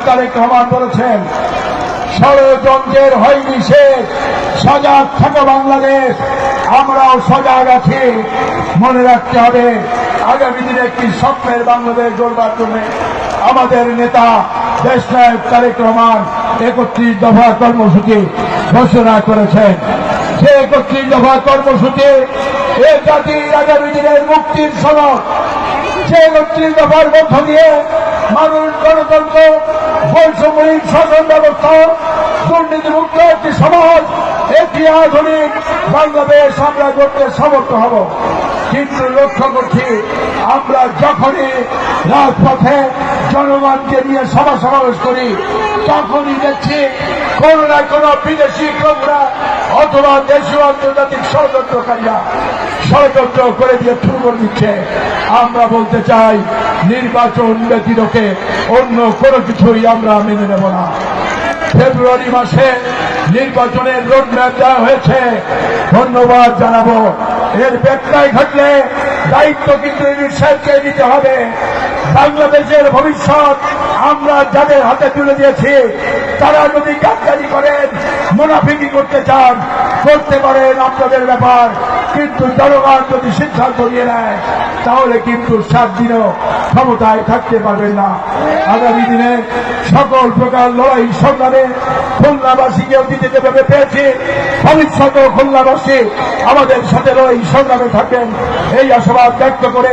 তারেক রহমান বলেছেন, ষড়যন্ত্রের হয়নি শেষ, সজাগ থাকো বাংলাদেশ। আমরাও সজাগ আছি। মনে রাখতে হবে, আগামী দিনে একটি স্বপ্নের বাংলাদেশ গড়বার জন্য আমাদের নেতা দেশনায়ক তারেক রহমান 31 দফা কর্মসূচি ঘোষণা করেছেন। যে 31 দফা কর্মসূচি এ জাতির আগামী দিনের মুক্তির সনদ। যে 31 দফার মধ্য দিয়ে মানুষ গণতন্ত্র, বৈষম্যহীন শাসন ব্যবস্থা, দুর্নীতিমুক্ত একটি সমাজ, একটি আধুনিক বাংলাদেশ আমরা গড়তে সমর্থ হব। কিন্তু লক্ষ্য করছি, আমরা যখনই রাজপথে জনগণকে নিয়ে সভা সমাবেশ করি, তখনই দেখছি কোন না কোন বিদেশি লোকরা অথবা দেশীয় আন্তর্জাতিক ষড়যন্ত্রকারীরা ষড়যন্ত্র করে দিয়ে শুরু করে দিচ্ছে। আমরা বলতে চাই, নির্বাচন ব্যতীতকে অন্য কোনো কিছুই আমরা মেনে নেব না। ফেব্রুয়ারি মাসে নির্বাচনের রোডম্যাপ দেওয়া হয়েছে, ধন্যবাদ জানাবো। এর ব্যত্যয় ঘটলে দায়িত্ব কিন্তু সাহেবকে নিতে হবে। বাংলাদেশের ভবিষ্যৎ আমরা যাদের হাতে তুলে দিয়েছি, তারা যদি গাদ্দারি করেন, মুনাফিকি করতে চান, করতে পারেন, আপনাদের ব্যাপার। কিন্তু জনগণ যদি সিদ্ধান্ত নিয়ে নেয়, তাহলে কিন্তু 7 দিনও ক্ষমতায় থাকতে পারবেন না। আগামী দিনে সকল প্রকার লড়াই সংগ্রামে খুলনাবাসীকেও দিতে যেভাবে পেয়েছি, ভবিষ্যতেও খুলনাবাসী আমাদের সাথে লড়াই সংগ্রামে থাকবেন, এই আশাবাদ ব্যক্ত করে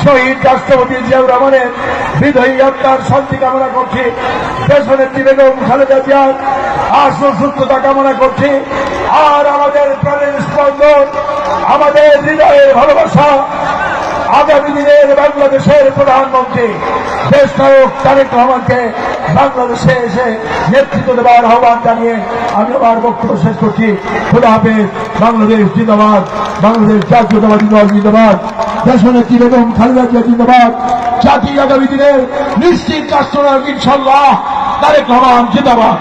শহীদ রাষ্ট্রপতি জিয়াউর রহমানের বিদায়ী আত্মার শান্তি কামনা করছি। দেশনেত্রী বেগম খালেদা জিয়ার আশু সুস্থতা কামনা করছি। আর আমাদের প্রাণের স্পন্দন, আমাদের হৃদয়ের ভালোবাসা আগামী দিনের বাংলাদেশের প্রধানমন্ত্রী দেশনায়ক তারেক রহমানকে বাংলাদেশে এসে নেতৃত্ব দেওয়ার আহ্বান জানিয়ে আমি আমার বক্তব্য শেষ করছি। খোদা হাফেজ। বাংলাদেশ জিন্দাবাদ, বাংলাদেশ জাতীয়তাবাদী দল জিন্দাবাদ, দেশনেত্রী বেগম খালেদা জিয়া জিন্দাবাদ, জাতি আগামী দিনের নিশ্চিত রাষ্ট্রনায়ক ইনশাআল্লাহ তারেক রহমান জিন্দাবাদ।